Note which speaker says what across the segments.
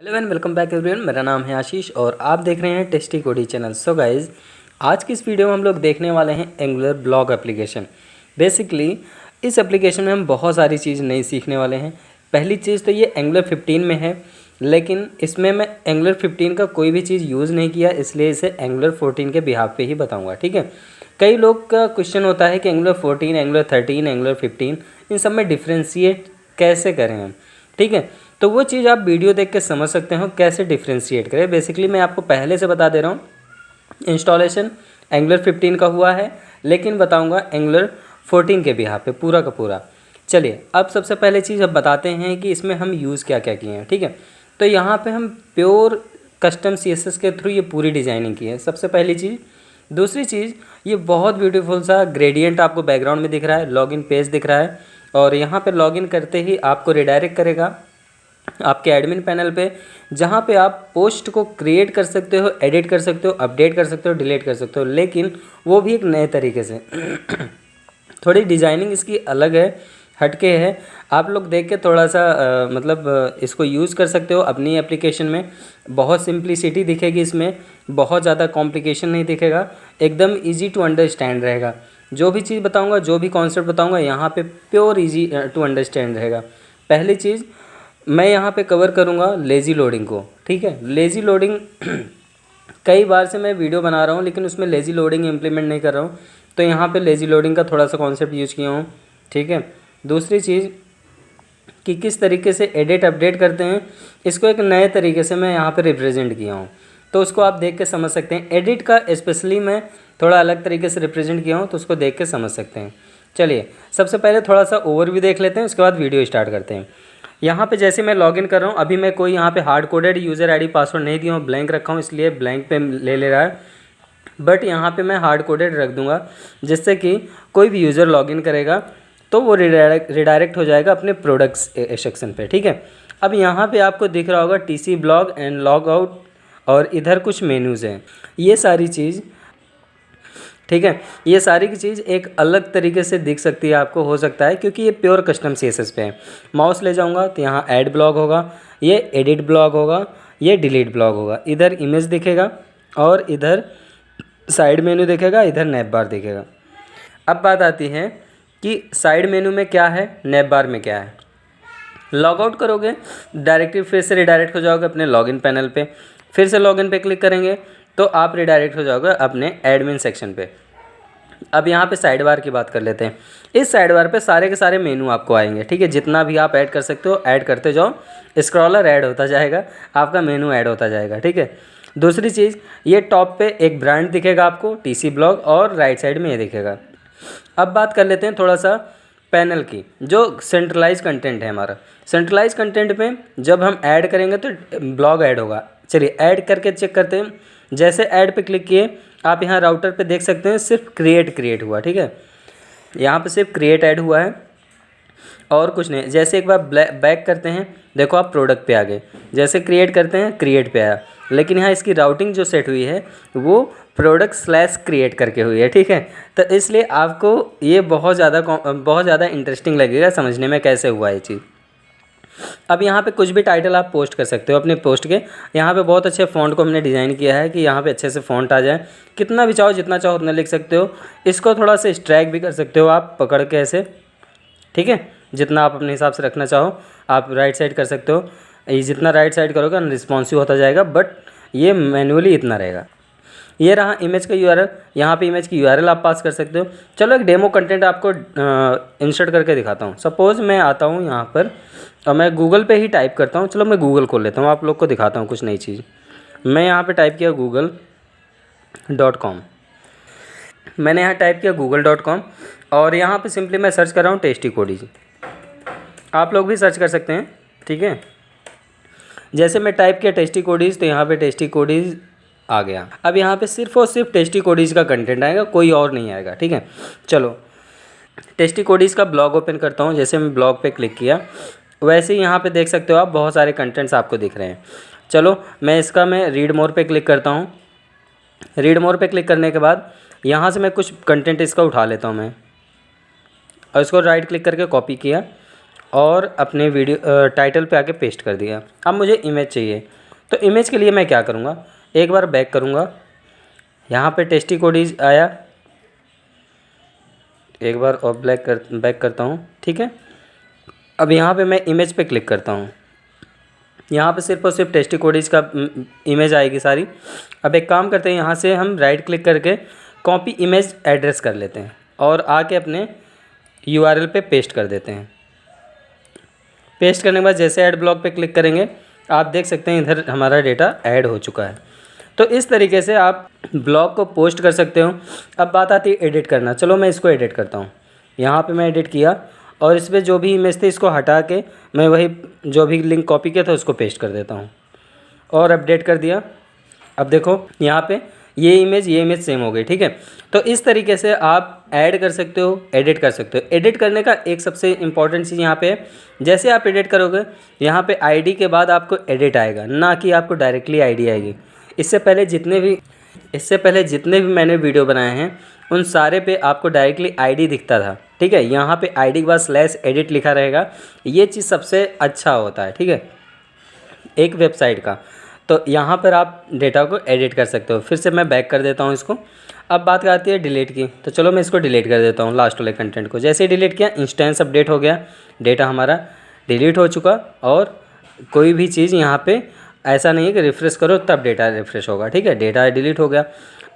Speaker 1: Hello and welcome back everyone. मेरा नाम है आशीष और आप देख रहे हैं टेस्टी कोडी चैनल। सो गाइज़, आज की इस वीडियो में हम लोग देखने वाले हैं एंगुलर ब्लॉग एप्लीकेशन। बेसिकली इस एप्लीकेशन में हम बहुत सारी चीज़ नई सीखने वाले हैं। पहली चीज़ तो ये एंगुलर 15 में है, लेकिन इसमें मैं एंगुलर 15 का कोई भी चीज़ यूज़ नहीं किया, इसलिए इसे एंगुलर 14 के बिहाफ पे ही बताऊँगा। ठीक है, कई लोग का क्वेश्चन होता है कि एंगुलर 14, एंगुलर 13, एंगुलर 15 इन सब में डिफ्रेंशिएट कैसे करें हम। ठीक है, तो वो चीज़ आप वीडियो देख के समझ सकते हो कैसे डिफ्रेंशिएट करें। बेसिकली मैं आपको पहले से बता दे रहा हूँ, इंस्टॉलेशन एंगुलर 15 का हुआ है, लेकिन बताऊँगा एंगुलर 14 के बिहाफ पे पूरा का पूरा। चलिए, अब सबसे पहले चीज़ अब बताते हैं कि इसमें हम यूज़ क्या क्या किए हैं। ठीक है, तो यहाँ पे हम प्योर कस्टम CSS के थ्रू ये पूरी डिज़ाइनिंग की है, सबसे पहली चीज़। दूसरी चीज़, ये बहुत ब्यूटीफुल सा ग्रेडियंट आपको बैकग्राउंड में दिख रहा है, लॉगिन पेज दिख रहा है, और यहाँ पे लॉगिन करते ही आपको रिडायरेक्ट करेगा आपके एडमिन पैनल पे, जहाँ पे आप पोस्ट को क्रिएट कर सकते हो, एडिट कर सकते हो, अपडेट कर सकते हो, डिलीट कर सकते हो, लेकिन वो भी एक नए तरीके से। थोड़ी डिज़ाइनिंग इसकी अलग है, हटके है। आप लोग देख के थोड़ा सा इसको यूज़ कर सकते हो अपनी एप्लीकेशन में। बहुत सिंप्लिसिटी दिखेगी इसमें, बहुत ज़्यादा कॉम्प्लिकेशन नहीं दिखेगा, एकदम इजी टू अंडरस्टैंड रहेगा। जो भी चीज़ बताऊंगा, जो भी कॉन्सेप्ट बताऊंगा, यहाँ पे प्योर इजी टू अंडरस्टैंड रहेगा। पहली चीज़ मैं यहाँ पे कवर करूँगा लेज़ी लोडिंग को। ठीक है, लेज़ी लोडिंग कई बार से मैं वीडियो बना रहा हूँ, लेकिन उसमें लेज़ी लोडिंग इम्प्लीमेंट नहीं कर रहा हूँ, तो यहाँ पे लेज़ी लोडिंग का थोड़ा सा कॉन्सेप्ट यूज़ किया हूँ। ठीक है, दूसरी चीज़ कि किस तरीके से एडिट अपडेट करते हैं, इसको एक नए तरीके से मैं यहाँ पे रिप्रेजेंट किया हूँ, तो उसको आप देख के समझ सकते हैं। एडिट का स्पेशली मैं थोड़ा अलग तरीके से रिप्रेजेंट किया हूँ, तो उसको देख के समझ सकते हैं। चलिए, सबसे पहले थोड़ा सा ओवरव्यू देख लेते हैं, उसके बाद वीडियो स्टार्ट करते हैं। यहाँ पे जैसे मैं लॉगिन कर रहा हूँ, अभी मैं कोई यहाँ पे hard coded user ID password नहीं दिया हूँ, ब्लैंक रखा हूँ, इसलिए ब्लैंक पे ले रहा है। बट यहाँ पे मैं हार्ड कोडेड रख दूँगा, जिससे कि कोई भी यूज़र लॉगिन करेगा तो वो रिडायरेक्ट हो जाएगा अपने प्रोडक्ट्स सेक्शन पे। ठीक है, अब यहाँ पे आपको दिख रहा होगा TC blog and log out, और इधर कुछ मेन्यूज़ हैं। ये सारी चीज़, ठीक है, ये सारी की चीज़ एक अलग तरीके से दिख सकती है आपको, हो सकता है क्योंकि ये प्योर कस्टम CSS पे है। माउस ले जाऊंगा तो यहाँ ऐड ब्लॉग होगा, ये एडिट ब्लॉग होगा, ये डिलीट ब्लॉग होगा, इधर इमेज दिखेगा और इधर साइड मेनू दिखेगा, इधर नैप बार दिखेगा। अब बात आती है कि साइड मेनू में क्या है, नैप बार में क्या है। लॉग आउट करोगे, डायरेक्टली फिर से रिडायरेक्ट हो जाओगे अपने लॉगिन पैनल पे, फिर से लॉगिन पे क्लिक करेंगे तो आप रिडायरेक्ट हो जाओगे अपने एडमिन सेक्शन पे। अब यहाँ पे साइड बार की बात कर लेते हैं। इस साइड बार पे सारे के सारे मेनू आपको आएंगे। ठीक है, जितना भी आप ऐड कर सकते हो ऐड करते जाओ, स्क्रॉलर ऐड होता जाएगा, आपका मेनू ऐड होता जाएगा। ठीक है, दूसरी चीज़, ये टॉप पे एक ब्रांड दिखेगा आपको TC ब्लॉग, और राइट साइड में ये दिखेगा। अब बात कर लेते हैं थोड़ा सा पैनल की, जो सेंट्रलाइज कंटेंट है हमारा। सेंट्रलाइज कंटेंट पे जब हम ऐड करेंगे तो ब्लॉग ऐड होगा। चलिए ऐड करके चेक करते हैं। जैसे ऐड पे क्लिक किए, आप यहाँ राउटर पे देख सकते हैं सिर्फ क्रिएट हुआ। ठीक है, यहाँ पे सिर्फ क्रिएट ऐड हुआ है और कुछ नहीं। जैसे एक बार बैक करते हैं, देखो आप प्रोडक्ट पे आ गए, जैसे क्रिएट करते हैं क्रिएट पे आया, लेकिन यहाँ इसकी राउटिंग जो सेट हुई है वो प्रोडक्ट/क्रिएट करके हुई है। ठीक है, तो इसलिए आपको ये बहुत ज़्यादा इंटरेस्टिंग लगेगा समझने में कैसे हुआ ये चीज़। अब यहाँ पे कुछ भी टाइटल आप पोस्ट कर सकते हो अपने पोस्ट के। यहाँ पे बहुत अच्छे फ़ॉन्ट को हमने डिज़ाइन किया है कि यहाँ पे अच्छे से फ़ॉन्ट आ जाए। कितना भी चाहो, जितना चाहो उतना लिख सकते हो। इसको थोड़ा सा स्ट्रैक भी कर सकते हो आप पकड़ के ऐसे। ठीक है, जितना आप अपने हिसाब से रखना चाहो आप राइट साइड कर सकते हो। ये जितना राइट साइड करोगे रिस्पॉन्सिव होता जाएगा, बट ये मैनुअली इतना रहेगा। ये रहा इमेज का URL, यहाँ पे इमेज की URL आप पास कर सकते हो। चलो एक डेमो कंटेंट आपको इंसर्ट करके दिखाता हूँ। सपोज़ मैं आता हूँ यहाँ पर और मैं गूगल पे ही टाइप करता हूँ। चलो मैं गूगल खोल लेता हूँ, आप लोग को दिखाता हूँ कुछ नई चीज़। मैं यहाँ पे टाइप किया google.com, मैंने यहाँ टाइप किया google.com, और यहाँ पे सिंपली मैं सर्च कर रहा हूँ टेस्टी कोडीज। आप लोग भी सर्च कर सकते हैं। ठीक है, जैसे मैं टाइप किया टेस्टी कोडीज, तो यहाँ पे टेस्टी कोडीज आ गया। अब यहाँ पे सिर्फ और सिर्फ टेस्टी कोडीज का कंटेंट आएगा, कोई और नहीं आएगा। ठीक है, चलो टेस्टी कोडीज का ब्लॉग ओपन करता हूँ। जैसे मैं ब्लॉग पे क्लिक किया, वैसे ही यहाँ पे देख सकते हो आप बहुत सारे कंटेंट्स आपको दिख रहे हैं। चलो मैं रीड मोर पे क्लिक करता हूँ। रीड मोर पे क्लिक करने के बाद यहाँ से मैं कुछ कंटेंट इसका उठा लेता हूँ मैं, और इसको राइट क्लिक करके कॉपी किया और अपने वीडियो टाइटल पे आके पेस्ट कर दिया। अब मुझे इमेज चाहिए, तो इमेज के लिए मैं क्या करूँगा, एक बार बैक करूँगा, यहाँ पे टेस्टी कोडीज आया, एक बार और बैक करता हूँ, ठीक है। अब यहाँ पे मैं इमेज पे क्लिक करता हूँ, यहाँ पे सिर्फ और सिर्फ टेस्टी कोडीज का इमेज आएगी सारी। अब एक काम करते हैं, यहाँ से हम राइट क्लिक करके कॉपी इमेज एड्रेस कर लेते हैं और आके अपने URL पे पेस्ट कर देते हैं। पेस्ट करने के बाद जैसे ऐड ब्लॉग पे क्लिक करेंगे, आप देख सकते हैं इधर हमारा डेटा ऐड हो चुका है। तो इस तरीके से आप ब्लॉग को पोस्ट कर सकते हो। अब बात आती है एडिट करना। चलो मैं इसको एडिट करता हूँ। यहाँ पे मैं एडिट किया और इस पर जो भी इमेज थी इसको हटा के मैं वही जो भी लिंक कॉपी किया था उसको पेस्ट कर देता हूँ और अपडेट कर दिया। अब देखो यहाँ पे ये इमेज सेम हो गई, ठीक है। तो इस तरीके से आप ऐड कर सकते हो, एडिट कर सकते हो। एडिट करने का एक सबसे इम्पॉर्टेंट चीज़ यहाँ पे है, जैसे आप एडिट करोगे यहाँ पे आईडी के बाद आपको एडिट आएगा, ना कि आपको डायरेक्टली आईडी आएगी। इससे पहले जितने भी मैंने वीडियो बनाए हैं उन सारे पे आपको डायरेक्टली आईडी दिखता था, ठीक है। यहाँ पे आईडी के बाद /edit लिखा रहेगा। ये चीज़ सबसे अच्छा होता है, ठीक है, एक वेबसाइट का। तो यहाँ पर आप डेटा को एडिट कर सकते हो। फिर से मैं बैक कर देता हूँ इसको। अब बात आती है डिलीट की, तो चलो मैं इसको डिलीट कर देता हूँ, लास्ट वाले कंटेंट को। जैसे ही डिलीट किया इंस्टेंस अपडेट हो गया, डेटा हमारा डिलीट हो चुका। और कोई भी चीज़ यहाँ पे ऐसा नहीं है कि रिफ़्रेश करो तब डेटा रिफ़्रेश होगा, ठीक है। डेटा डिलीट हो गया।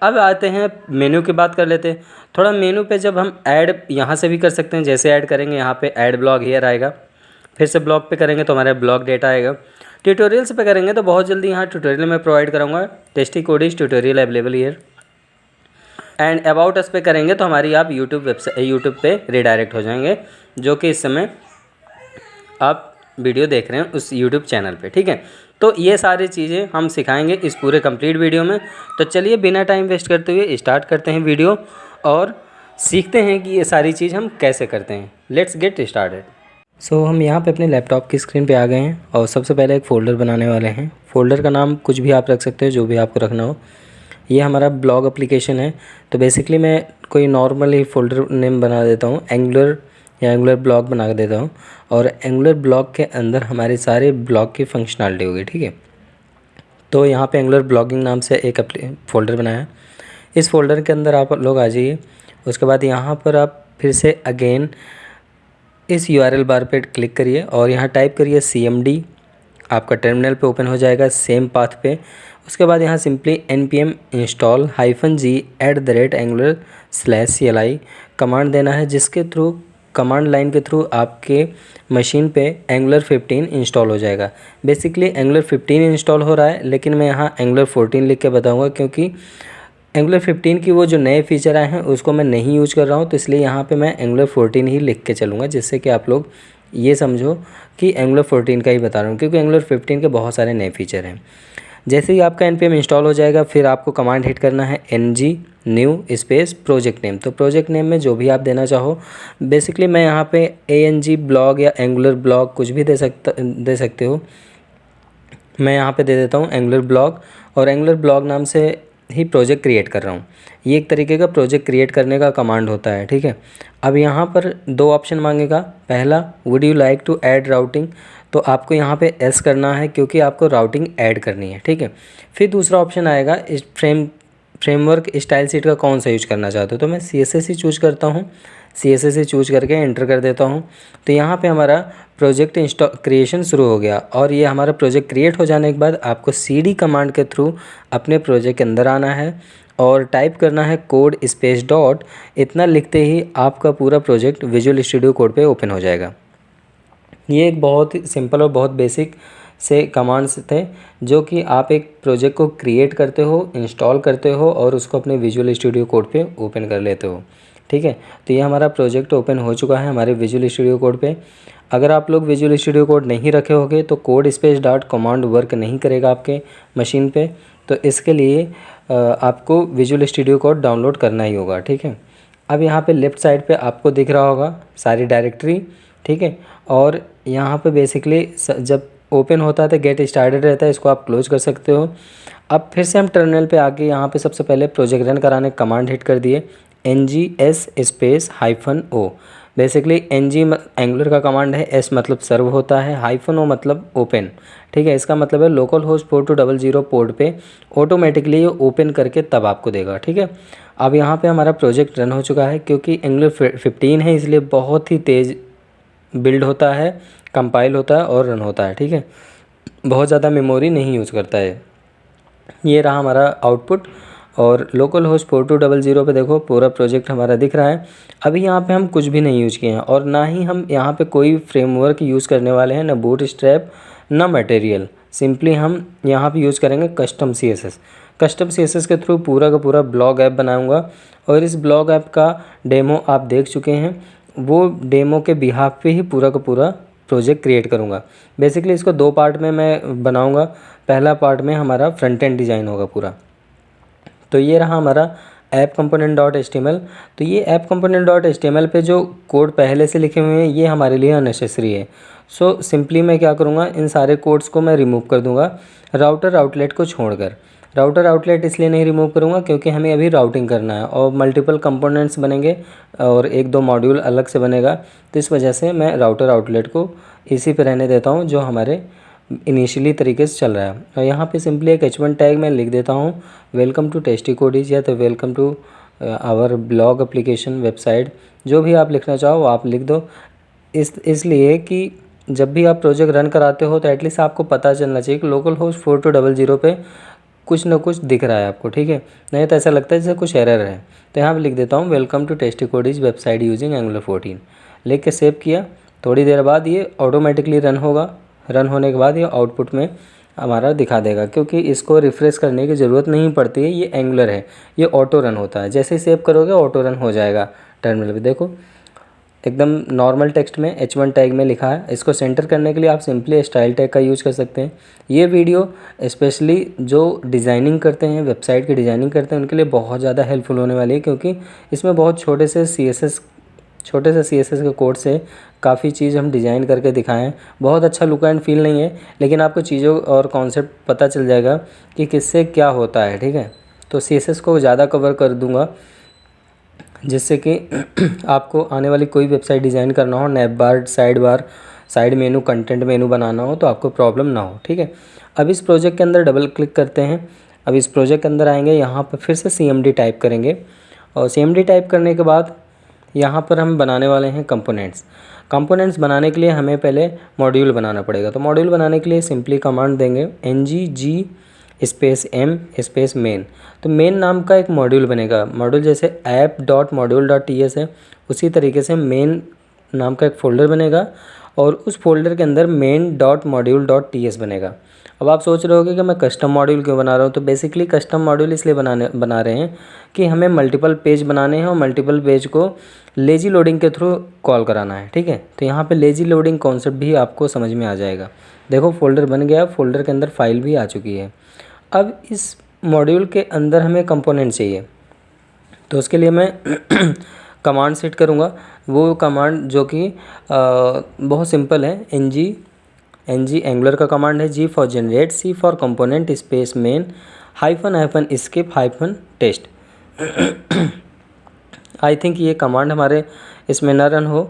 Speaker 1: अब आते हैं मेन्यू की बात कर लेते हैं थोड़ा। मेन्यू पे जब हम ऐड यहाँ से भी कर सकते हैं, जैसे ऐड करेंगे यहाँ पे ऐड ब्लॉग हियर आएगा। फिर से ब्लॉग पे करेंगे तो हमारा ब्लॉग डेटा आएगा। ट्यूटोरियल्स पे करेंगे तो बहुत जल्दी यहाँ ट्यूटोरियल में प्रोवाइड करूँगा, tasty codies tutorial available here. And about us पे करेंगे तो हमारी आप यूट्यूब पे रिडायरेक्ट हो जाएंगे, जो कि इस समय आप वीडियो देख रहे हैं उस यूट्यूब चैनल पे, ठीक है। तो ये सारी चीज़ें हम सिखाएंगे इस पूरे कंप्लीट वीडियो में। तो चलिए बिना टाइम वेस्ट करते हुए स्टार्ट करते हैं वीडियो और सीखते हैं कि ये सारी चीज़ हम कैसे करते हैं। Let's get started. सो हम यहाँ पे अपने लैपटॉप की स्क्रीन पे आ गए हैं और सबसे पहले एक फ़ोल्डर बनाने वाले हैं। फ़ोल्डर का नाम कुछ भी आप रख सकते हो, जो भी आपको रखना हो। ये हमारा ब्लॉग एप्लीकेशन है, तो बेसिकली मैं कोई नॉर्मल ही फ़ोल्डर नेम बना देता हूँ, एंगुलर या एंगुलर ब्लॉग बना के देता हूँ। और एंगुलर ब्लॉग के अंदर हमारे सारे ब्लॉग की फंक्शनलिटी होगी, ठीक है। तो यहाँ पे एंगुलर ब्लॉगिंग नाम से एक फ़ोल्डर बनाया। इस फोल्डर के अंदर आप लोग आ जाइए। उसके बाद यहाँ पर आप फिर से अगेन इस URL बार पे क्लिक करिए और यहाँ टाइप करिए CMD। आपका टर्मिनल पे ओपन हो जाएगा सेम पाथ पे। उसके बाद यहाँ simply npm install -g @angular/cli command देना है, जिसके थ्रू कमांड लाइन के थ्रू आपके मशीन पे Angular 15 इंस्टॉल हो जाएगा। बेसिकली Angular 15 इंस्टॉल हो रहा है, लेकिन मैं यहाँ Angular 14 लिख के बताऊँगा, क्योंकि Angular 15 की वो जो नए फीचर आए हैं उसको मैं नहीं यूज कर रहा हूँ। तो इसलिए यहाँ पे मैं Angular 14 ही लिख के चलूँगा, जिससे कि आप लोग ये समझो कि Angular 14 का ही बता रहा हूँ, क्योंकि Angular 15 के बहुत सारे नए फीचर हैं। जैसे ही आपका npm इंस्टॉल हो जाएगा, फिर आपको कमांड हिट करना है ng new space project name. तो प्रोजेक्ट नेम में जो भी आप देना चाहो, बेसिकली मैं यहाँ पे ANG ब्लॉग या एंगुलर ब्लॉग कुछ भी दे सकते हो। मैं यहाँ पे दे देता हूँ एंगुलर ब्लॉग, और एंगुलर ब्लॉग नाम से ही प्रोजेक्ट क्रिएट कर रहा हूँ। ये एक तरीके का प्रोजेक्ट क्रिएट करने का कमांड होता है, ठीक है। अब यहाँ पर दो ऑप्शन मांगेगा। पहला, would you like to add routing, तो आपको यहाँ पे एस करना है, क्योंकि आपको राउटिंग ऐड करनी है, ठीक है। फिर दूसरा ऑप्शन आएगा, इस फ्रेमवर्क स्टाइल शीट का कौन सा यूज करना चाहते हो, तो मैं CSS ही चूज करता हूँ। CSS ही चूज करके एंटर कर देता हूँ। तो यहाँ पे हमारा प्रोजेक्ट क्रिएशन शुरू हो गया। और ये हमारा प्रोजेक्ट क्रिएट हो जाने के बाद आपको CD कमांड के थ्रू अपने प्रोजेक्ट के अंदर आना है और टाइप करना है कोड स्पेस डॉट। इतना लिखते ही आपका पूरा प्रोजेक्ट विजुअल स्टूडियो कोड पे ओपन हो जाएगा। ये एक बहुत ही सिंपल और बहुत बेसिक से कमांड्स थे, जो कि आप एक प्रोजेक्ट को क्रिएट करते हो, इंस्टॉल करते हो और उसको अपने विजुअल स्टूडियो कोड पे ओपन कर लेते हो, ठीक है। तो ये हमारा प्रोजेक्ट ओपन हो चुका है हमारे विजुअल स्टूडियो कोड पे। अगर आप लोग विजुअल स्टूडियो कोड नहीं रखे होंगे तो code space dot command work नहीं करेगा आपके मशीन पे। तो इसके लिए आपको विजुअल स्टूडियो कोड डाउनलोड करना ही होगा, ठीक है। अब यहाँ पे लेफ़्ट साइड पे आपको दिख रहा होगा सारी डायरेक्टरी, ठीक है। और यहाँ पे बेसिकली जब ओपन होता है तो गेट स्टार्टेड रहता है, इसको आप क्लोज कर सकते हो। अब फिर से हम टर्मिनल पे आके यहाँ पे सबसे पहले प्रोजेक्ट रन कराने कमांड हिट कर दिए, NGS space -O। Basically NG Angular का कमांड है, एस मतलब सर्व होता है, -o मतलब ओपन, ठीक है। इसका मतलब है लोकल होस्ट 4200 पोर्ट पे ऑटोमेटिकली ये ओपन करके तब आपको देगा, ठीक है। अब यहाँ पे हमारा प्रोजेक्ट रन हो चुका है, क्योंकि एंगुलर 15 है इसलिए बहुत ही तेज़ बिल्ड होता है, कंपाइल होता है और रन होता है, ठीक है। बहुत ज़्यादा मेमोरी नहीं यूज़ करता है। ये रहा हमारा आउटपुट, और लोकल होस्ट 4200 पे देखो पूरा प्रोजेक्ट हमारा दिख रहा है। अभी यहाँ पे हम कुछ भी नहीं यूज़ किए हैं, और ना ही हम यहाँ पे कोई फ्रेमवर्क यूज़ करने वाले हैं, ना बूटस्ट्रैप ना मटेरियल। सिंपली हम यहाँ पे यूज़ करेंगे कस्टम CSS। कस्टम CSS के थ्रू पूरा का पूरा ब्लॉग ऐप बनाऊँगा, और इस ब्लॉग ऐप का डेमो आप देख चुके हैं। वो डेमो के बिहाफ पे ही पूरा का पूरा प्रोजेक्ट क्रिएट करूँगा। बेसिकली इसको 2 पार्ट में मैं बनाऊँगा। पहला पार्ट में हमारा फ्रंट एंड डिज़ाइन होगा पूरा। तो ये रहा हमारा ऐप कंपोनेंट डॉट HTML। तो ये ऐप कंपोनेंट डॉट HTML पे जो कोड पहले से लिखे हुए हैं ये हमारे लिए अननेसेसरी है। सो सिंपली मैं क्या करूँगा, इन सारे कोड्स को मैं रिमूव कर दूँगा, राउटर आउटलेट को छोड़कर। राउटर आउटलेट इसलिए नहीं रिमूव करूँगा क्योंकि हमें अभी राउटिंग करना है और मल्टीपल कंपोनेंट्स बनेंगे और 1-2 मॉड्यूल अलग से बनेगा। तो इस वजह से मैं राउटर आउटलेट को इसी पे रहने देता हूँ जो हमारे इनिशियली तरीके से चल रहा है। और यहाँ पे सिंपली एक H1 टैग मैं लिख देता हूँ, वेलकम टू टेस्टी कोडीज, या तो welcome to our blog application website, जो भी आप लिखना चाहो वो आप लिख दो। इसलिए कि जब भी आप प्रोजेक्ट रन कराते हो तो एटलीस्ट आपको पता चलना चाहिए कि लोकल होस्ट 4200 पे कुछ ना कुछ दिख रहा है आपको, ठीक है। नहीं तो ऐसा लगता है जैसे कुछ एरर है। तो यहाँ पर लिख देता हूँ welcome to tasty codies website using Angular 14, लिख के सेव किया। थोड़ी देर बाद ये ऑटोमेटिकली रन होगा। रन होने के बाद ये आउटपुट में हमारा दिखा देगा, क्योंकि इसको रिफ़्रेश करने की ज़रूरत नहीं पड़ती है। ये एंगुलर है, ये ऑटो रन होता है। जैसे ही सेव करोगे ऑटो रन हो जाएगा। टर्मिनल पे देखो एकदम नॉर्मल टेक्स्ट में H1 टैग में लिखा है। इसको सेंटर करने के लिए आप सिंपली स्टाइल टैग का यूज़ कर सकते हैं। ये वीडियो स्पेशली जो डिज़ाइनिंग करते हैं, वेबसाइट की डिज़ाइनिंग करते हैं, उनके लिए बहुत ज़्यादा हेल्पफुल होने वाली है, क्योंकि इसमें बहुत छोटे से CSS के कोड से काफ़ी चीज़ हम डिज़ाइन करके दिखाएं हैं। बहुत अच्छा लुक एंड फील नहीं है, लेकिन आपको चीज़ों और कॉन्सेप्ट पता चल जाएगा कि किससे क्या होता है, ठीक है। तो CSS को ज़्यादा कवर कर दूंगा, जिससे कि आपको आने वाली कोई वेबसाइट डिज़ाइन करना हो, नैप बार, साइड मेनू, कंटेंट मेनू बनाना हो, तो आपको प्रॉब्लम ना हो, ठीक है। अब इस प्रोजेक्ट के अंदर डबल क्लिक करते हैं। अब इस प्रोजेक्ट के अंदर आएंगे, यहाँ पर फिर से CMD टाइप करेंगे, और CMD टाइप करने के बाद यहाँ पर हम बनाने वाले हैं कंपोनेंट्स बनाने के लिए हमें पहले मॉड्यूल बनाना पड़ेगा। तो मॉड्यूल बनाने के लिए सिंपली कमांड देंगे ng space m space main. तो मेन नाम का एक मॉड्यूल बनेगा। मॉड्यूल जैसे app.module.ts है, उसी तरीके से मेन नाम का एक फ़ोल्डर बनेगा, और उस फोल्डर के अंदर main.module.ts बनेगा। अब आप सोच रहे होगे कि मैं कस्टम मॉड्यूल क्यों बना रहा हूँ। तो बेसिकली कस्टम मॉड्यूल इसलिए बना रहे हैं कि हमें मल्टीपल पेज बनाने हैं, और मल्टीपल पेज को लेजी लोडिंग के थ्रू कॉल कराना है, ठीक है। तो यहाँ पे लेजी लोडिंग कॉन्सेप्ट भी आपको समझ में आ जाएगा। देखो फोल्डर बन गया, फोल्डर के अंदर फाइल भी आ चुकी है। अब इस मॉड्यूल के अंदर हमें कंपोनेंट चाहिए, तो उसके लिए मैं कमांड सेट करूँगा। वो कमांड जो कि बहुत सिंपल है, ng एंगुलर का कमांड है, G for generate, C for component space main --- skip -test. I think ये कमांड हमारे इसमें ना रन हो,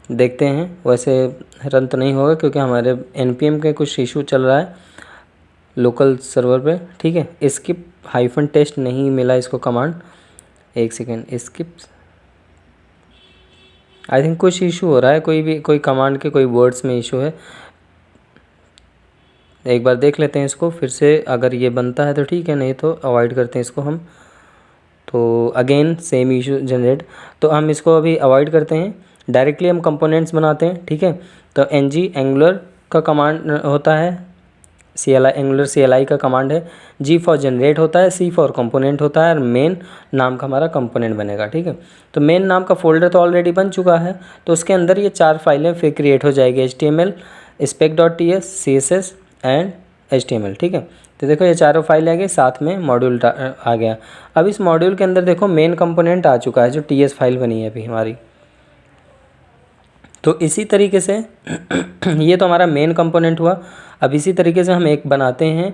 Speaker 1: देखते हैं। वैसे रन तो नहीं होगा क्योंकि हमारे npm के कुछ इशू चल रहा है लोकल सर्वर पे, ठीक है। स्किप -टेस्ट नहीं मिला इसको कमांड। एक सेकेंड, स्किप, आई थिंक कुछ इशू हो रहा है, कोई कमांड के कोई वर्ड्स में इशू है। एक बार देख लेते हैं इसको फिर से, अगर ये बनता है तो ठीक है, नहीं तो अवॉइड करते हैं इसको हम। तो अगेन सेम इशू जनरेट, तो हम इसको अभी अवॉइड करते हैं, डायरेक्टली हम कंपोनेंट्स बनाते हैं, ठीक है। तो ng एंगुलर का कमांड होता है, एंगुलर CLI का कमांड है, G फॉर जनरेट होता है, C फॉर कंपोनेंट होता है, और मेन नाम का हमारा कंपोनेंट बनेगा, ठीक है। तो मेन नाम का फोल्डर तो ऑलरेडी बन चुका है, तो उसके अंदर ये 4 फाइलें फिर क्रिएट हो जाएगी, HTML, spec.ts, CSS and HTML, ठीक है। तो देखो ये चारों फाइल आ गई, साथ में मॉड्यूल आ गया। अब इस मॉड्यूल के अंदर देखो मेन कंपोनेंट आ चुका है, जो TS फाइल बनी है अभी हमारी। तो इसी तरीके से ये तो हमारा मेन कंपोनेंट हुआ। अब इसी तरीके से हम एक बनाते हैं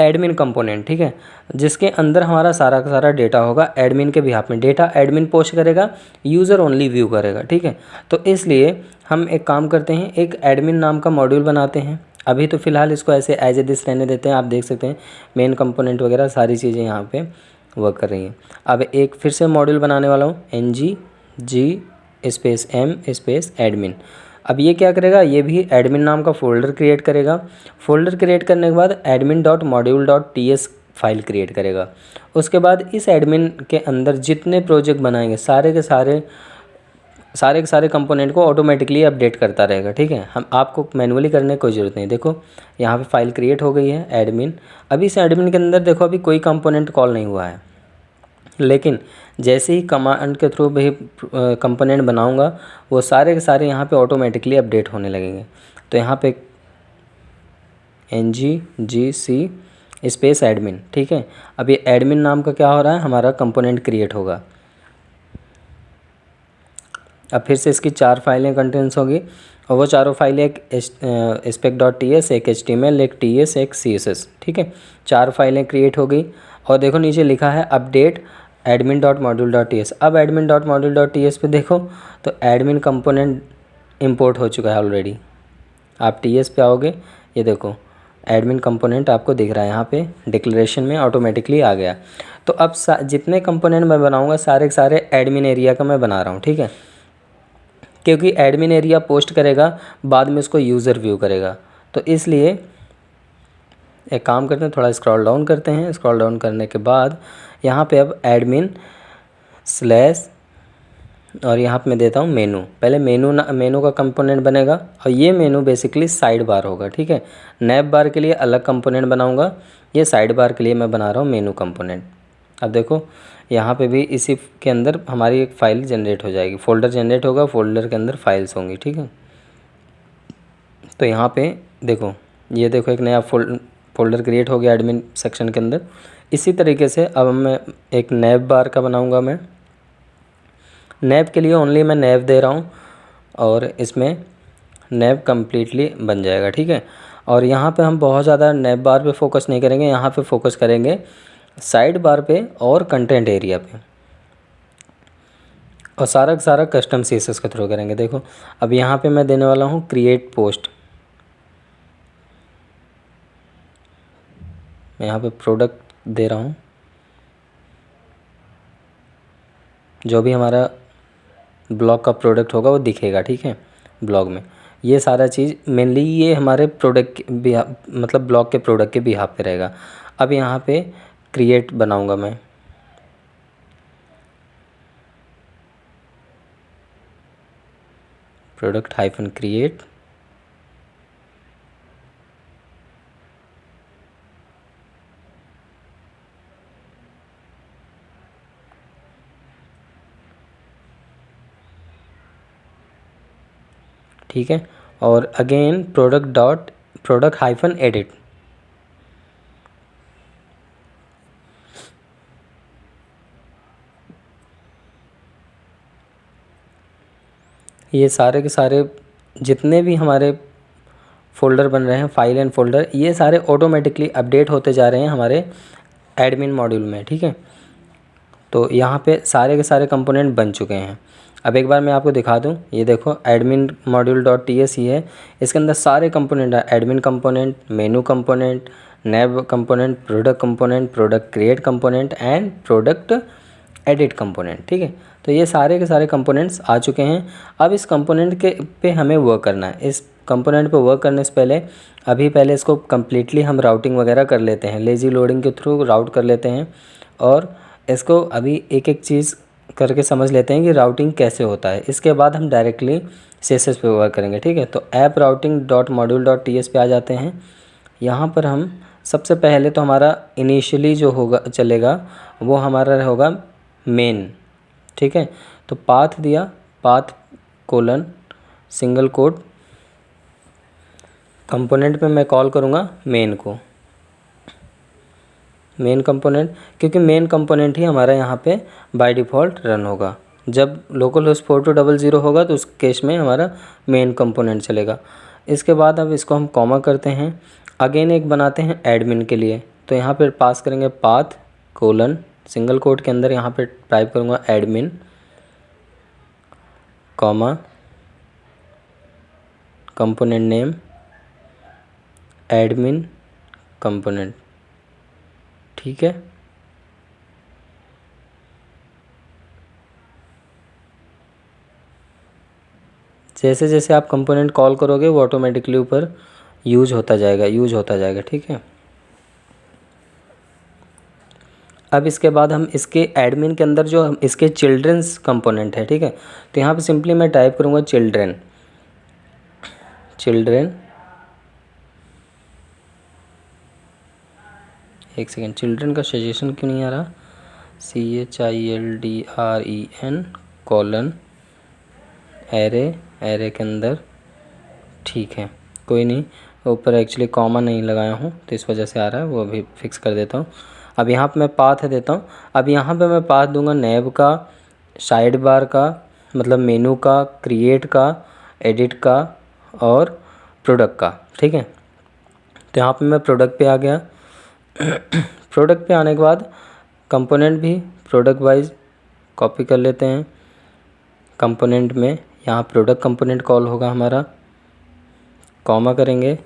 Speaker 1: एडमिन कंपोनेंट, ठीक है, जिसके अंदर हमारा सारा का सारा डेटा होगा एडमिन के बिहाफ में। डेटा एडमिन पोस्ट करेगा, यूज़र ओनली व्यू करेगा, ठीक है। तो इसलिए हम एक काम करते हैं, एक एडमिन नाम का मॉड्यूल बनाते हैं। अभी तो फ़िलहाल इसको ऐसे एज ए दिस रहने देते हैं। आप देख सकते हैं मेन कंपोनेंट वगैरह सारी चीज़ें यहाँ पे वर्क कर रही हैं। अब एक फिर से मॉड्यूल बनाने वाला हूँ, ng_m एडमिन। अब ये क्या करेगा, ये भी एडमिन नाम का फ़ोल्डर क्रिएट करेगा। फ़ोल्डर क्रिएट करने के बाद admin.module.ts फाइल क्रिएट करेगा। उसके बाद इस एडमिन के अंदर जितने प्रोजेक्ट बनाएंगे सारे के सारे कंपोनेंट को ऑटोमेटिकली अपडेट करता रहेगा, ठीक है। हम आपको मैनुअली करने की कोई ज़रूरत नहीं। देखो यहाँ पे फाइल क्रिएट हो गई है एडमिन। अभी इस एडमिन के अंदर देखो अभी कोई कंपोनेंट कॉल नहीं हुआ है, लेकिन जैसे ही कमांड के थ्रू भी कंपोनेंट बनाऊंगा वो सारे के सारे यहाँ पे ऑटोमेटिकली अपडेट होने लगेंगे। तो यहाँ पे ng_c एडमिन, ठीक है। अब ये एडमिन नाम का क्या हो रहा है, हमारा कंपोनेंट क्रिएट होगा। अब फिर से इसकी 4 फाइलें कंटेंट्स होगी और वो चारों फाइलें एक spec.ts, एक html, एक ts, एक css, ठीक है। 4 फाइलें क्रिएट हो गई और देखो नीचे लिखा है अपडेट admin.module.ts। अब admin.module.ts पे देखो तो एडमिन कंपोनेंट इंपोर्ट हो चुका है ऑलरेडी। आप ts पे आओगे, ये देखो एडमिन कंपोनेंट आपको दिख रहा है यहाँ पे डिक्लेरेशन में ऑटोमेटिकली आ गया। तो अब जितने कंपोनेंट मैं बनाऊँगा सारे के सारे एडमिन एरिया का मैं बना रहा हूँ, ठीक है, क्योंकि एडमिन एरिया पोस्ट करेगा बाद में उसको यूज़र व्यू करेगा। तो इसलिए एक काम करते हैं, थोड़ा स्क्रॉल डाउन करते हैं। स्क्रॉल डाउन करने के बाद यहाँ पे अब एडमिन स्लैश और यहाँ पे मैं देता हूँ मेनू। पहले मेनू का कंपोनेंट बनेगा और ये मेनू बेसिकली साइड बार होगा, ठीक है। नैप बार के लिए अलग कंपोनेंट बनाऊँगा, ये साइड बार के लिए मैं बना रहा हूँ मेनू कंपोनेंट। अब देखो यहाँ पे भी इसी के अंदर हमारी एक फ़ाइल जनरेट हो जाएगी, फ़ोल्डर जनरेट होगा, फ़ोल्डर के अंदर फाइल्स होंगी, ठीक है। तो यहाँ पे देखो, ये देखो एक नया फ़ोल्डर क्रिएट हो गया एडमिन सेक्शन के अंदर। इसी तरीके से अब मैं एक नैप बार का बनाऊँगा। मैं नैप के लिए ओनली मैं नैप दे रहा हूँ और इसमें नैप कम्प्लीटली बन जाएगा, ठीक है। और यहाँ पे हम बहुत ज़्यादा नैप बार पे फोकस नहीं करेंगे, यहाँ पे फोकस करेंगे साइड बार पे और कंटेंट एरिया पे, और सारा का सारा कस्टम CSS के थ्रू करेंगे। देखो अब यहाँ पे मैं देने वाला हूँ क्रिएट पोस्ट। मैं यहाँ पे प्रोडक्ट दे रहा हूँ, जो भी हमारा ब्लॉग का प्रोडक्ट होगा वो दिखेगा, ठीक है। ब्लॉग में ये सारा चीज़ मेनली ये हमारे प्रोडक्ट मतलब ब्लॉग के प्रोडक्ट के बिहाफ पे रहेगा। अब यहाँ पे क्रिएट बनाऊँगा मैं, प्रोडक्ट-क्रिएट, ठीक है। और अगेन प्रोडक्ट-एडिट। ये सारे के सारे जितने भी हमारे फ़ोल्डर बन रहे हैं, फाइल एंड फ़ोल्डर, ये सारे ऑटोमेटिकली अपडेट होते जा रहे हैं हमारे एडमिन मॉड्यूल में, ठीक है। तो यहाँ पे सारे के सारे कंपोनेंट बन चुके हैं। अब एक बार मैं आपको दिखा दूँ, ये देखो admin.module.ts ही है, इसके अंदर सारे कंपोनेंट है, admin component, menu component, nav component, product create component and product edit component, ठीक है। तो ये सारे के सारे कंपोनेंट्स आ चुके हैं। अब इस कंपोनेंट के पे हमें वर्क करना है। इस कंपोनेंट पे वर्क करने से पहले इसको कम्प्लीटली हम राउटिंग वगैरह कर लेते हैं, लेज़ी लोडिंग के थ्रू राउट कर लेते हैं और इसको अभी एक एक चीज़ करके समझ लेते हैं कि राउटिंग कैसे होता है। इसके बाद हम डायरेक्टली CSS पे वर्क करेंगे, ठीक है। तो ऐप routing.module.ts पे आ जाते हैं। यहाँ पर हम सबसे पहले तो हमारा इनिशियली जो होगा चलेगा वो हमारा होगा मेन, ठीक है। तो पाथ दिया, path colon single quote, component में मैं कॉल करूँगा मेन को, मेन कंपोनेंट, क्योंकि मेन कंपोनेंट ही हमारा यहाँ पे बाय डिफ़ॉल्ट रन होगा। जब लोकल होस्ट 4200 होगा तो उस केस में हमारा मेन कंपोनेंट चलेगा। इसके बाद अब इसको हम कॉमा करते हैं, अगेन एक बनाते हैं एडमिन के लिए। तो यहाँ पे पास करेंगे पाथ कोलन सिंगल कोट के अंदर यहाँ पे टाइप करूँगा admin comma component name admin component. ठीक है, जैसे जैसे आप कंपोनेंट कॉल करोगे वो ऑटोमेटिकली ऊपर यूज होता जाएगा। ठीक है, अब इसके बाद हम इसके एडमिन के अंदर जो इसके चिल्ड्रंस कंपोनेंट है, ठीक है, तो यहाँ पे सिंपली मैं टाइप करूँगा चिल्ड्रन। एक सेकेंड, चिल्ड्रन का सजेशन क्यों नहीं आ रहा, CHILDREN कोलन एरे के अंदर। ठीक है, कोई नहीं, ऊपर एक्चुअली कॉमा नहीं लगाया हूँ तो इस वजह से आ रहा है, वो अभी फिक्स कर देता हूँ। अब यहाँ पे मैं पाथ देता हूँ। अब यहाँ पे मैं पाथ दूंगा नैब का, साइड बार का, मतलब मेनू का, क्रिएट का, एडिट का और प्रोडक्ट का। ठीक है, तो यहाँ पे मैं प्रोडक्ट पे आ गया। प्रोडक्ट पे आने के बाद कंपोनेंट भी प्रोडक्ट वाइज कॉपी कर लेते हैं। कंपोनेंट में यहाँ प्रोडक्ट कंपोनेंट कॉल होगा हमारा, कॉमा करेंगे,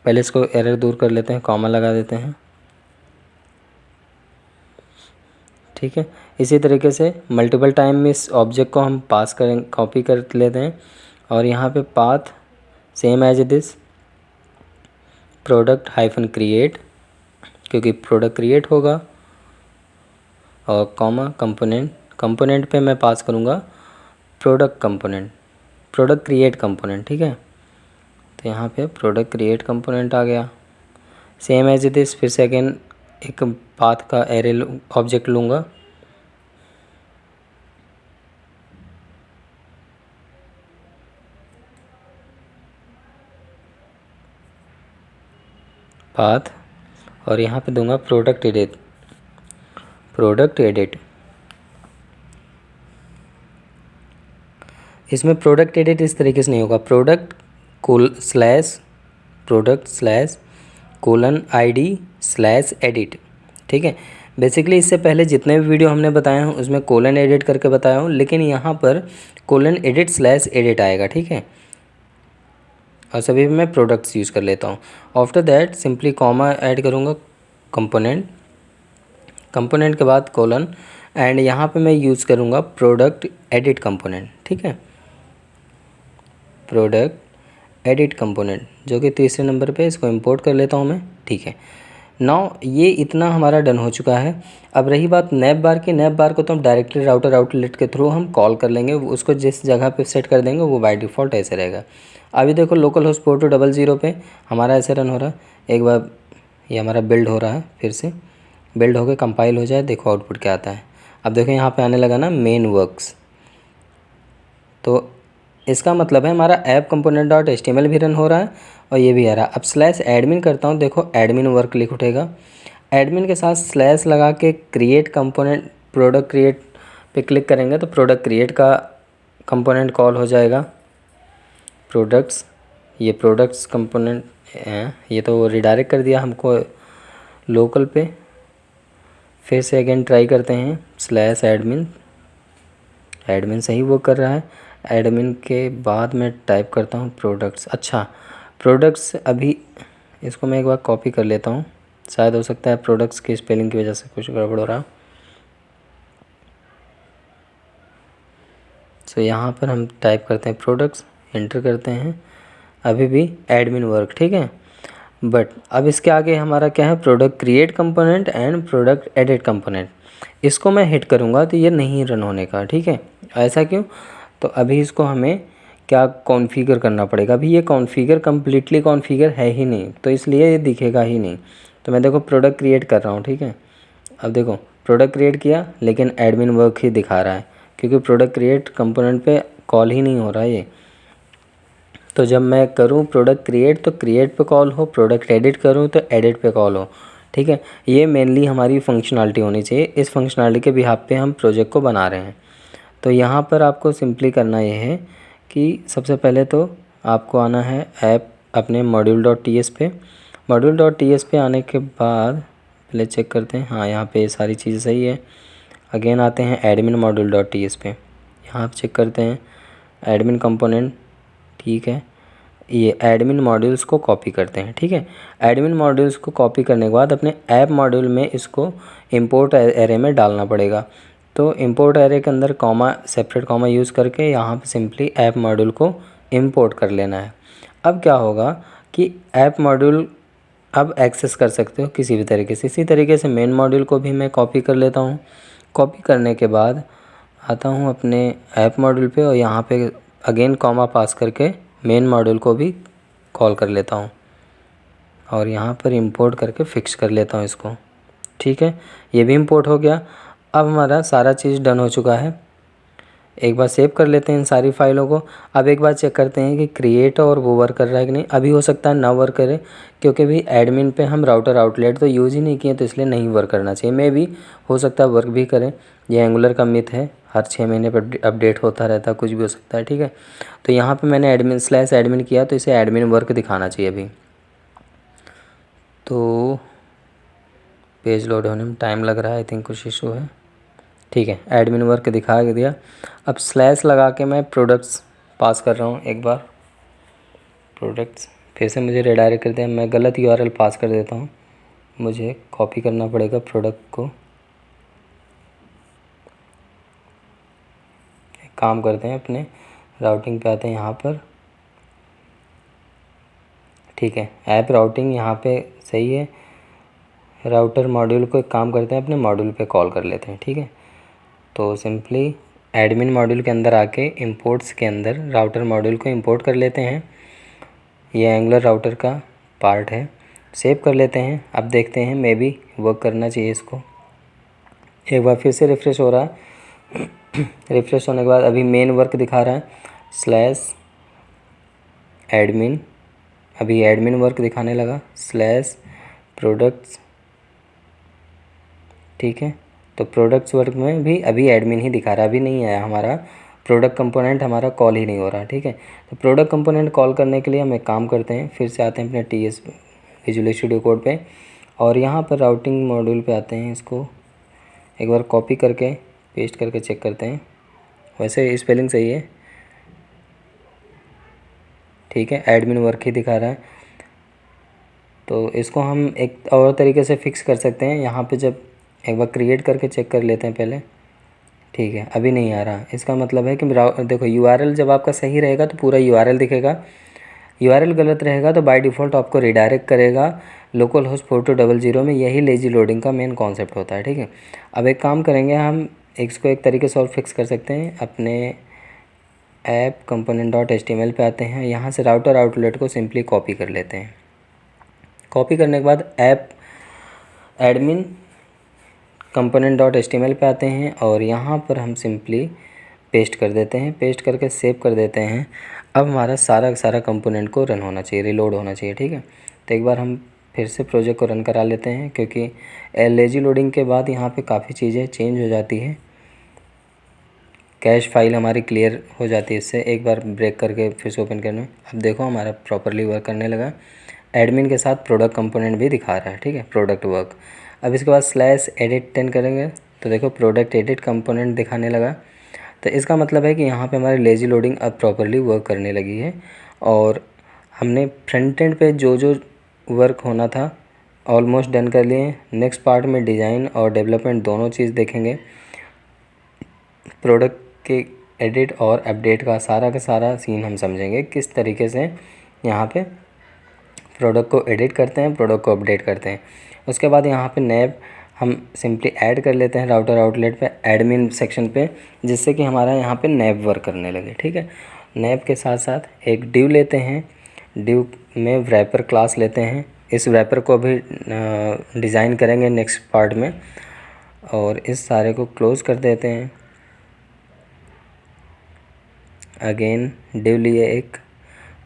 Speaker 1: पहले इसको एरर दूर कर लेते हैं, कॉमा लगा देते हैं। ठीक है, इसी तरीके से मल्टीपल टाइम में इस ऑब्जेक्ट को हम पास करें, कॉपी कर लेते हैं और यहाँ पे path same as this product hyphen create, क्योंकि प्रोडक्ट क्रिएट होगा, और कॉमा कंपोनेंट पे मैं पास करूँगा product component, product create component. ठीक है, तो यहाँ पे प्रोडक्ट क्रिएट कंपोनेंट आ गया। सेम एज दिस फिर से अगेन एक पाथ का एरे ऑब्जेक्ट लूँगा, पाथ, और यहाँ पे दूंगा प्रोडक्ट एडिट। इसमें प्रोडक्ट एडिट इस तरीके से नहीं होगा, प्रोडक्ट स्लैश कोलन ID/edit। ठीक है, बेसिकली इससे पहले जितने भी वीडियो हमने बताए हैं उसमें कोलन एडिट करके बताया हूँ, लेकिन यहाँ पर कोलन एडिट/edit आएगा। ठीक है, और सभी में मैं प्रोडक्ट्स यूज़ कर लेता हूँ। After that simply comma add करूँगा कंपोनेंट के बाद कोलन, एंड यहाँ पे मैं यूज़ करूँगा प्रोडक्ट एडिट कंपोनेंट। ठीक है, प्रोडक्ट एडिट कंपोनेंट जो कि तीसरे नंबर पे, इसको इंपोर्ट कर लेता हूँ मैं। ठीक है, नाउ ये इतना हमारा डन हो चुका है। अब रही बात नैब बार की, नैब बार को तो हम डायरेक्टली राउटर आउटलेट के थ्रू हम कॉल कर लेंगे, उसको जिस जगह पे सेट कर देंगे वो बाय डिफ़ॉल्ट ऐसे रहेगा। अभी देखो लोकल होस्ट पोर्ट 200 पे हमारा ऐसे रन हो रहा है। एक बार ये हमारा बिल्ड हो रहा है, फिर से बिल्ड होकर कंपाइल हो जाए, देखो आउटपुट क्या आता है। अब देखो यहाँ पे आने लगा ना मेन वर्क्स, तो इसका मतलब है हमारा ऐप कंपोनेंट डॉट HTML भी रन हो रहा है और ये भी आ रहा है। अब स्लैश एडमिन करता हूँ, देखो एडमिन वर्क लिख उठेगा। एडमिन के साथ स्लैश लगा के क्रिएट कंपोनेंट प्रोडक्ट क्रिएट पे क्लिक करेंगे तो प्रोडक्ट क्रिएट का कंपोनेंट कॉल हो जाएगा। प्रोडक्ट्स, ये प्रोडक्ट्स कंपोनेंट हैं, ये तो रिडायरेक्ट कर दिया हमको लोकल पे। फिर से अगेन ट्राई करते हैं, स्लैश एडमिन सही वो कर रहा है। एडमिन के बाद मैं टाइप करता हूँ प्रोडक्ट्स। अच्छा, प्रोडक्ट्स अभी इसको मैं एक बार कॉपी कर लेता हूँ, शायद हो सकता है प्रोडक्ट्स की स्पेलिंग की वजह से कुछ गड़बड़ हो रहा। सो यहाँ पर हम टाइप करते हैं प्रोडक्ट्स, एंटर करते हैं, अभी भी एडमिन वर्क। ठीक है, बट अब इसके आगे हमारा क्या है, product create component and product edit component. इसको मैं हिट करूँगा तो ये नहीं रन होने का। ठीक है, ऐसा क्यों, तो अभी इसको हमें क्या कॉन्फ़िगर करना पड़ेगा। अभी ये कॉन्फ़िगर कम्प्लीटली कॉन्फ़िगर है ही नहीं, तो इसलिए ये दिखेगा ही नहीं। तो मैं देखो प्रोडक्ट क्रिएट कर रहा हूँ। ठीक है, अब देखो प्रोडक्ट क्रिएट किया लेकिन एडमिन वर्क ही दिखा रहा है, क्योंकि प्रोडक्ट क्रिएट कंपोनेंट पे कॉल ही नहीं हो रहा है ये। तो जब मैं करूँ प्रोडक्ट क्रिएट तो क्रिएट पे कॉल हो, प्रोडक्ट एडिट करूँ तो एडिट पे कॉल हो। ठीक है, ये मेनली हमारी फंक्शनलिटी होनी चाहिए। इस फंक्शनलिटी के बिहाफ पे हम प्रोजेक्ट को बना रहे हैं। तो यहाँ पर आपको सिंपली करना ये है कि सबसे पहले तो आपको आना है ऐप अपने मॉड्यूल डॉट टी एस पे। मॉड्यूल डॉट टी एस पे आने के बाद पहले चेक करते हैं, हाँ यहाँ पे सारी चीज़ें सही है। अगेन आते हैं admin module dot T S पे, यहाँ पे चेक करते हैं एडमिन कंपोनेंट, ठीक है। ये एडमिन मॉड्यूल्स को कॉपी करते हैं, ठीक है। एडमिन मॉड्यूल्स को कॉपी करने के बाद अपने ऐप मॉड्यूल में इसको इंपोर्ट एरे में डालना पड़ेगा। तो इंपोर्ट एरे के अंदर कॉमा, सेपरेट कॉमा यूज़ करके यहाँ पे सिंपली ऐप मॉड्यूल को इंपोर्ट कर लेना है। अब क्या होगा कि ऐप मॉड्यूल अब एक्सेस कर सकते हो किसी भी तरीके से। इसी तरीके से मेन मॉड्यूल को भी मैं कॉपी कर लेता हूँ। कॉपी करने के बाद आता हूँ अपने ऐप मॉड्यूल पे और यहाँ पे अगेन कॉमा पास करके मेन मॉड्यूल को भी कॉल कर लेता हूँ और यहाँ पर इंपोर्ट करके फिक्स कर लेता हूँ इसको, ठीक है। ये भी इंपोर्ट हो गया। अब हमारा सारा चीज़ डन हो चुका है। एक बार सेव कर लेते हैं इन सारी फाइलों को। अब एक बार चेक करते हैं कि क्रिएट और वो वर्क कर रहा है कि नहीं। अभी हो सकता है ना वर्क करे, क्योंकि भी एडमिन पे हम राउटर आउटलेट तो यूज़ ही नहीं किए, तो इसलिए नहीं वर्क करना चाहिए। मे भी हो सकता है वर्क भी करें, ये एंगुलर का मिथ है, हर 6 महीने पर अपडेट होता रहता है, कुछ भी हो सकता है, ठीक है। तो यहाँ पे मैंने एडमिन किया, तो इसे एडमिन वर्क दिखाना चाहिए अभी। तो पेज लोड होने में टाइम लग रहा है, आई थिंक कुछ इशू है, ठीक है। एडमिन वर्क दिखा दिया। अब स्लैश लगा के मैं प्रोडक्ट्स पास कर रहा हूँ। एक बार प्रोडक्ट्स फिर से मुझे रिडायरेक्ट करते हैं, मैं गलत यूआरएल पास कर देता हूँ, मुझे कॉपी करना पड़ेगा प्रोडक्ट को। एक काम करते हैं, अपने राउटिंग पे आते हैं यहाँ पर, ठीक है। ऐप राउटिंग यहाँ पे सही है। राउटर मॉड्यूल को एक काम करते हैं, अपने मॉड्यूल पे कॉल कर लेते हैं, ठीक है। तो सिंपली एडमिन मॉड्यूल के अंदर आके इंपोर्ट्स के अंदर राउटर मॉड्यूल को इंपोर्ट कर लेते हैं। ये एंगुलर राउटर का पार्ट है, सेव कर लेते हैं। अब देखते हैं, मे बी वर्क करना चाहिए इसको। एक बार फिर से रिफ़्रेश हो रहा है। रिफ़्रेश होने के बाद अभी मेन वर्क दिखा रहा है स्लैश एडमिन, अभी एडमिन वर्क दिखाने लगा स्लैश प्रोडक्ट्स, ठीक है। तो प्रोडक्ट्स वर्क में भी अभी एडमिन ही दिखा रहा है, अभी नहीं आया हमारा प्रोडक्ट कंपोनेंट, हमारा कॉल ही नहीं हो रहा, ठीक है। तो प्रोडक्ट कंपोनेंट कॉल करने के लिए हम एक काम करते हैं, फिर से आते हैं अपने टीएस विजुअल स्टूडियो कोड पे और यहाँ पर राउटिंग मॉड्यूल पे आते हैं। इसको एक बार कॉपी करके पेस्ट करके चेक करते हैं, वैसे स्पेलिंग सही है, ठीक है। एडमिन वर्क ही दिखा रहा है। तो इसको हम एक और तरीके से फिक्स कर सकते हैं। यहाँ पे जब एक बार क्रिएट करके चेक कर लेते हैं पहले, ठीक है। अभी नहीं आ रहा, इसका मतलब है कि देखो यूआरएल जब आपका सही रहेगा तो पूरा यूआरएल दिखेगा, यूआरएल गलत रहेगा तो बाय डिफ़ॉल्ट आपको रिडायरेक्ट करेगा लोकल होस्ट 4200 में। यही लेजी लोडिंग का मेन कॉन्सेप्ट होता है, ठीक है। अब एक काम करेंगे, हम इसको एक तरीके से और फिक्स कर सकते हैं। अपने ऐप कंपोनेंट डॉट HTML पे आते हैं, यहाँ से राउटर आउटलेट को सिंपली कॉपी कर लेते हैं। कॉपी करने के बाद app admin component dot HTML पे आते हैं और यहाँ पर हम सिंपली पेस्ट कर देते हैं, पेस्ट करके सेव कर देते हैं। अब हमारा सारा कंपोनेंट को रन होना चाहिए, रिलोड होना चाहिए, ठीक है। तो एक बार हम फिर से प्रोजेक्ट को रन करा लेते हैं, क्योंकि लेजी लोडिंग के बाद यहाँ पे काफ़ी चीज़ें चेंज हो जाती हैं, कैश फाइल हमारी क्लियर हो जाती है इससे। एक बार ब्रेक करके फिर से ओपन करना, अब देखो हमारा प्रॉपरली वर्क करने लगा। एडमिन के साथ प्रोडक्ट कंपोनेंट भी दिखा रहा है, ठीक है, प्रोडक्ट वर्क। अब इसके बाद स्लैश एडिट 10 करेंगे तो देखो प्रोडक्ट एडिट कंपोनेंट दिखाने लगा। तो इसका मतलब है कि यहाँ पे हमारी लेजी लोडिंग अब प्रॉपरली वर्क करने लगी है और हमने फ्रंट एंड पे जो जो वर्क होना था ऑलमोस्ट डन कर लिए। नेक्स्ट पार्ट में डिज़ाइन और डेवलपमेंट दोनों चीज़ देखेंगे। प्रोडक्ट के एडिट और अपडेट का सारा सीन हम समझेंगे, किस तरीके से यहाँ पे प्रोडक्ट को एडिट करते हैं, प्रोडक्ट को अपडेट करते हैं। उसके बाद यहाँ पे नैब हम सिंपली ऐड कर लेते हैं राउटर आउटलेट पे एडमिन सेक्शन पे, जिससे कि हमारा यहाँ पे नैब वर्क करने लगे, ठीक है। नैब के साथ साथ एक डिव लेते हैं, डिव में वैपर क्लास लेते हैं। इस वैपर को भी डिज़ाइन करेंगे नेक्स्ट पार्ट में और इस सारे को क्लोज़ कर देते हैं। अगेन डिव लिए एक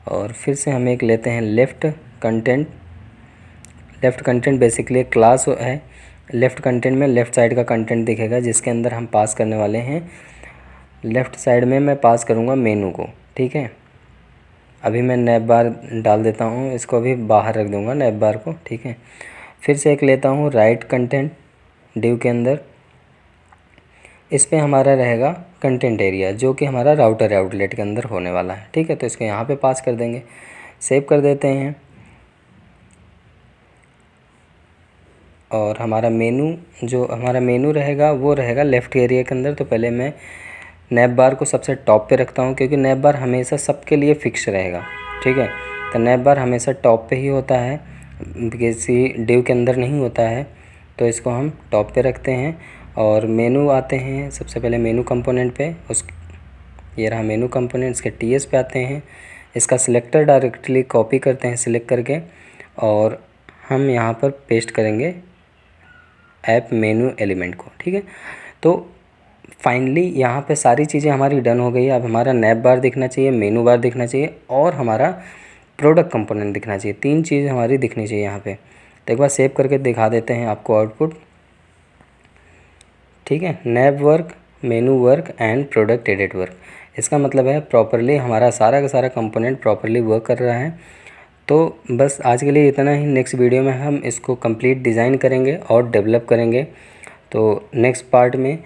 Speaker 1: और फिर से हम एक लेते हैं left content. Left content basically एक क्लास है। लेफ़्ट कंटेंट में लेफ़्ट साइड का कंटेंट दिखेगा, जिसके अंदर हम पास करने वाले हैं। लेफ़्ट साइड में मैं पास करूँगा मेनू को, ठीक है। अभी मैं नैप बार डाल देता हूँ, इसको अभी बाहर रख दूँगा नैप बार को, ठीक है। फिर से एक लेता हूँ राइट कंटेंट डिव के अंदर, इस पे हमारा रहेगा कंटेंट एरिया जो कि हमारा राउटर आउटलेट के अंदर होने वाला है, ठीक है। तो इसको यहाँ पे पास कर देंगे, सेव कर देते हैं। और हमारा मेनू रहेगा वो रहेगा लेफ़्ट एरिया के अंदर। तो पहले मैं नैप बार को सबसे टॉप पे रखता हूँ, क्योंकि नैप बार हमेशा सबके लिए फिक्स रहेगा, ठीक है। तो नैप बार हमेशा टॉप पे ही होता है, किसी डिव के अंदर नहीं होता है। तो इसको हम टॉप पे रखते हैं और मेनू आते हैं सबसे पहले मेनू कंपोनेंट पे। ये रहा मेनू कंपोनेंट, इसके टीएस पे आते हैं। इसका सिलेक्टर डायरेक्टली कॉपी करते हैं सिलेक्ट करके, और हम यहाँ पर पेस्ट करेंगे ऐप मेनू एलिमेंट को, ठीक है। तो फाइनली यहाँ पे सारी चीज़ें हमारी डन हो गई है। अब हमारा नैप बार दिखना चाहिए, मेनू बार दिखना चाहिए और हमारा प्रोडक्ट कंपोनेंट दिखना चाहिए। 3 चीज़ हमारी दिखनी चाहिए यहाँ पे। तो एक बार सेव करके दिखा देते हैं आपको आउटपुट, ठीक है। Nap work, menu work and product edit work, इसका मतलब है प्रॉपरली हमारा सारा का सारा कंपोनेंट प्रॉपरली वर्क कर रहा है। तो बस आज के लिए इतना ही। नेक्स्ट वीडियो में हम इसको कंप्लीट डिज़ाइन करेंगे और डेवलप करेंगे। तो नेक्स्ट पार्ट में